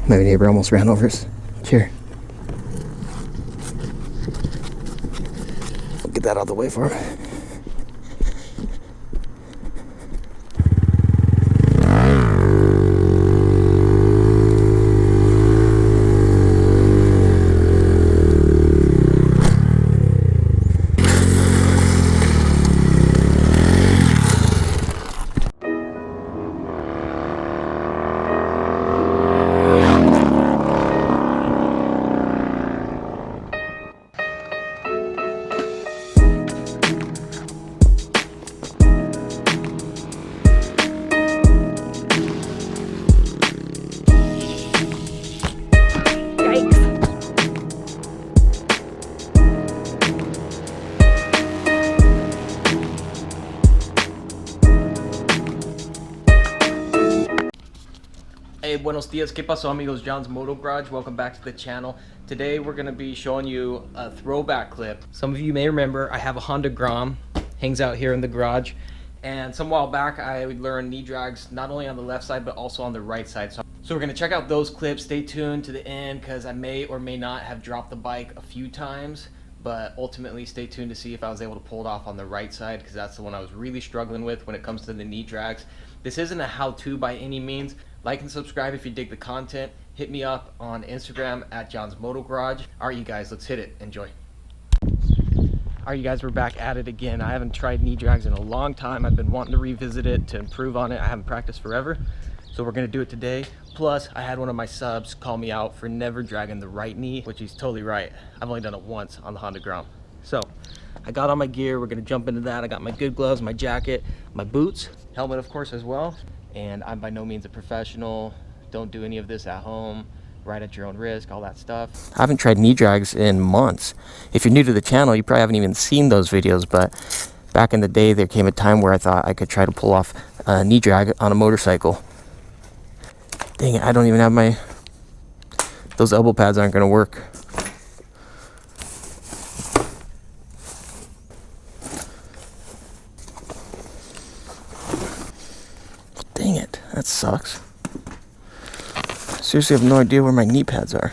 My neighbor almost ran over his chair. I'll get that out of the way for him. Hey, buenos dias, ¿qué pasó amigos? John's Moto Garage, welcome back to the channel. Today we're going to be showing you a throwback clip. Some of you may remember I have a Honda Grom, hangs out here in the garage. And some while back I learned knee drags not only on the left side but also on the right side. So we're going to check out those clips. Stay tuned to the end because I may or may not have dropped the bike a few times. But ultimately stay tuned to see if I was able to pull it off on the right side because that's the one I was really struggling with when it comes to the knee drags. This isn't a how-to by any means. Like and subscribe if you dig the content. Hit me up on Instagram at John's Moto Garage. All right, you guys, let's hit it. Enjoy. All right, you guys, we're back at it again. I haven't tried knee drags in a long time. I've been wanting to revisit it to improve on it. I haven't practiced forever, so we're gonna do it today. Plus, I had one of my subs call me out for never dragging the right knee, which he's totally right. I've only done it once on the Honda Grom. So I got all my gear. We're gonna jump into that. I got my good gloves, my jacket, my boots, helmet of course as well. And I'm by no means a professional. Don't do any of this at home. Ride at your own risk, all that stuff. I haven't tried knee drags in months. If you're new to the channel, you probably haven't even seen those videos, but back in the day, there came a time where I thought I could try to pull off a knee drag on a motorcycle. Dang it, I don't even have those elbow pads aren't gonna work. Dang it, that sucks. Seriously, I have no idea where my knee pads are.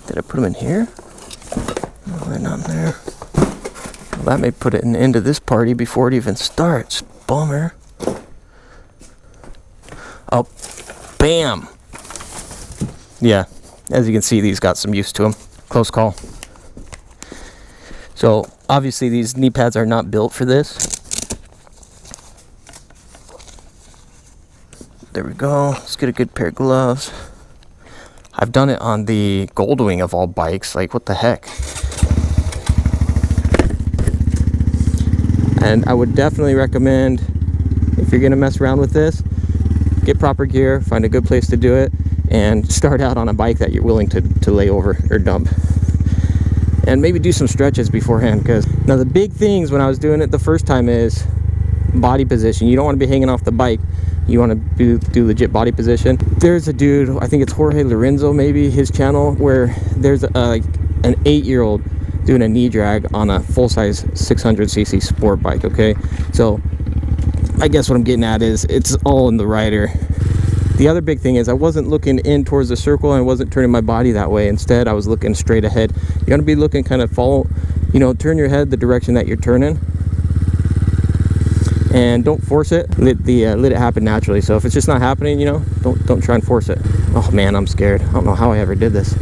Did I put them in here? No, they're not in there. Well, that may put an end to this party before it even starts. Bummer. Oh, bam! Yeah, as you can see, these got some use to them. Close call. So, obviously these knee pads are not built for this. There we go. Let's get a good pair of gloves. I've done it on the Goldwing of all bikes. Like, what the heck? And I would definitely recommend, if you're gonna mess around with this, get proper gear, find a good place to do it, and start out on a bike that you're willing to lay over or dump. And maybe do some stretches beforehand, because now the big things when I was doing it the first time is body position. You don't want to be hanging off the bike. You want to do legit body position. There's a dude, I think it's Jorge Lorenzo, maybe his channel, where there's like an 8-year-old doing a knee drag on a full-size 600cc sport bike. Okay, so I guess what I'm getting at is it's all in the rider. The other big thing is I wasn't looking in towards the circle and I wasn't turning my body that way. Instead, I was looking straight ahead. You're gonna be looking kind of turn your head the direction that you're turning. And don't force it. Let it happen naturally. So if it's just not happening, don't try and force it. Oh man, I'm scared. I don't know how I ever did this.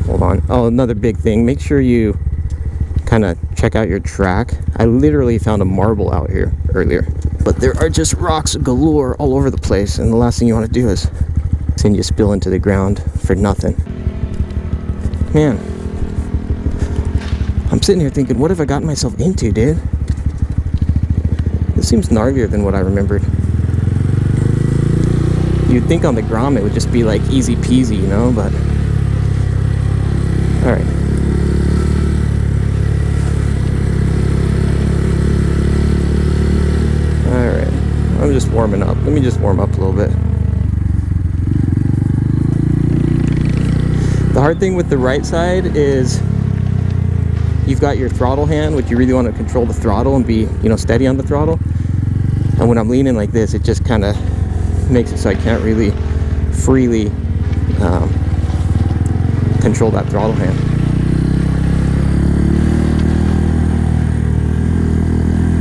Hold on. Oh, another big thing. Make sure you kind of check out your track. I literally found a marble out here earlier. But there are just rocks galore all over the place, and the last thing you want to do is send you spill into the ground for nothing. Man, I'm sitting here thinking, what have I gotten myself into, dude? This seems gnarlier than what I remembered. You'd think on the Grom it would just be like easy peasy, but all right. I'm just warming up. Let me just warm up a little bit. The hard thing with the right side is you've got your throttle hand, which you really want to control the throttle and be, steady on the throttle. And when I'm leaning like this, it just kind of makes it so I can't really freely control that throttle hand.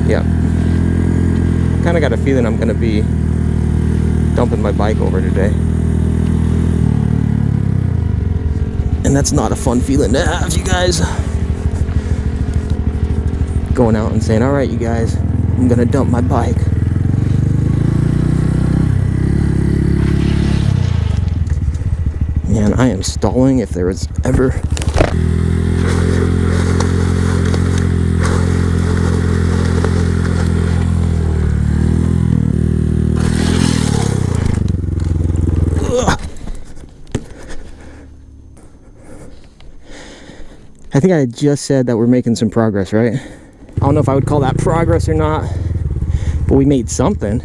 Yeah. Kind of got a feeling I'm going to be dumping my bike over today. And that's not a fun feeling to have, you guys. Going out and saying, alright you guys, I'm gonna dump my bike. Man, I am stalling if there was ever... Ugh. I think I just said that we're making some progress, right? I don't know if I would call that progress or not, but we made something.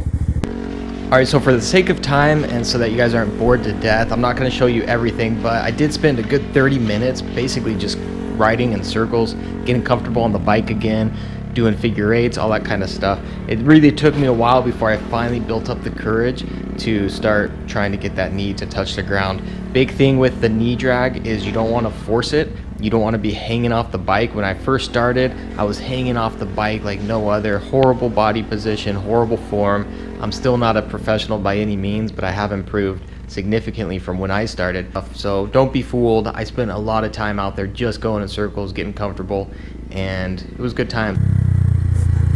Alright, so for the sake of time and so that you guys aren't bored to death, I'm not going to show you everything, but I did spend a good 30 minutes basically just riding in circles, getting comfortable on the bike again, doing figure eights, all that kind of stuff. It really took me a while before I finally built up the courage to start trying to get that knee to touch the ground. Big thing with the knee drag is you don't want to force it. You don't want to be hanging off the bike. When I first started, I was hanging off the bike like no other. Horrible body position, horrible form. I'm still not a professional by any means, but I have improved significantly from when I started. So don't be fooled. I spent a lot of time out there just going in circles, getting comfortable, and it was a good time.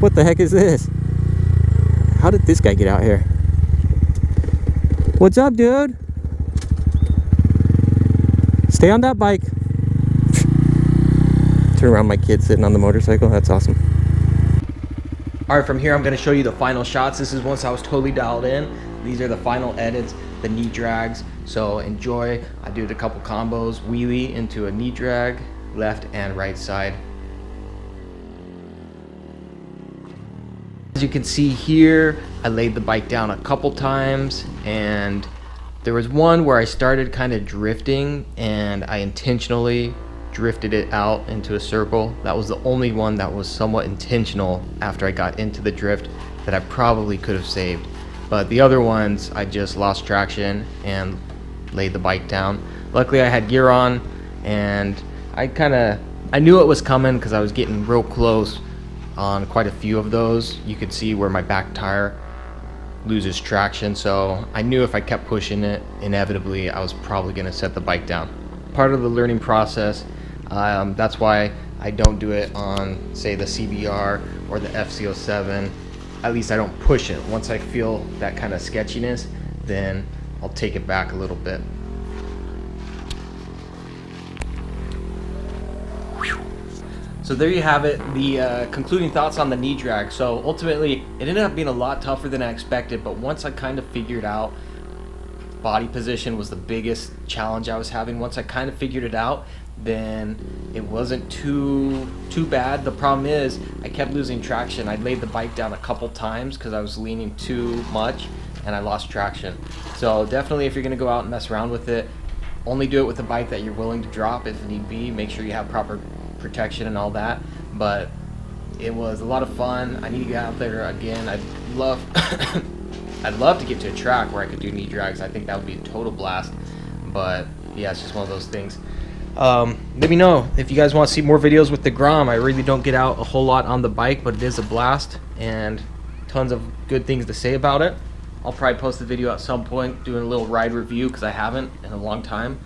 What the heck is this? How did this guy get out here? What's up, dude? Stay on that bike. Turn around, my kid sitting on the motorcycle. That's awesome. Alright, from here I'm going to show you the final shots. This is once I was totally dialed in. These are the final edits, the knee drags. So enjoy. I did a couple combos, wheelie into a knee drag, left and right side. As you can see here, I laid the bike down a couple times, and there was one where I started kind of drifting and I intentionally drifted it out into a circle. That was the only one that was somewhat intentional after I got into the drift that I probably could have saved. But the other ones, I just lost traction and laid the bike down. Luckily I had gear on, and I knew it was coming because I was getting real close on quite a few of those. You could see where my back tire loses traction, so I knew if I kept pushing it, inevitably I was probably going to set the bike down. Part of the learning process. That's why I don't do it on, say, the CBR or the FC07. At least I don't push it. Once I feel that kind of sketchiness, then I'll take it back a little bit. So there you have it, the concluding thoughts on the knee drag. So ultimately, it ended up being a lot tougher than I expected, but once I kind of figured out body position was the biggest challenge I was having. Once I kind of figured it out, then it wasn't too bad. The problem is I kept losing traction. I laid the bike down a couple times because I was leaning too much and I lost traction. So definitely, if you're going to go out and mess around with it, only do it with a bike that you're willing to drop if need be. Make sure you have proper protection and all that. But it was a lot of fun. I need to get out there again. I'd love to get to a track where I could do knee drags. I think that would be a total blast. But yeah, it's just one of those things. Let me know if you guys want to see more videos with the Grom. I really don't get out a whole lot on the bike, but it is a blast and tons of good things to say about it. I'll probably post a video at some point doing a little ride review because I haven't in a long time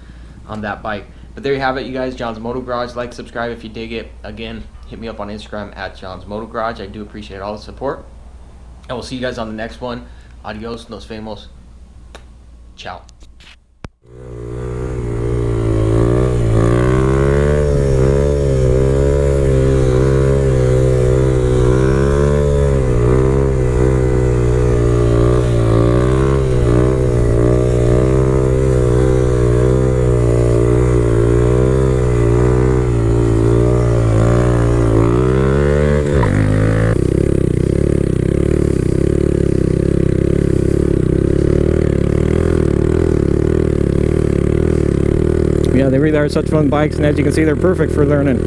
on that bike. But there you have it, you guys. John's Moto Garage. Like, subscribe if you dig it. Again, hit me up on Instagram at John's Moto Garage. I do appreciate all the support. And we'll see you guys on the next one. Adios, nos vemos. Ciao. Yeah, they really are such fun bikes, and as you can see, they're perfect for learning.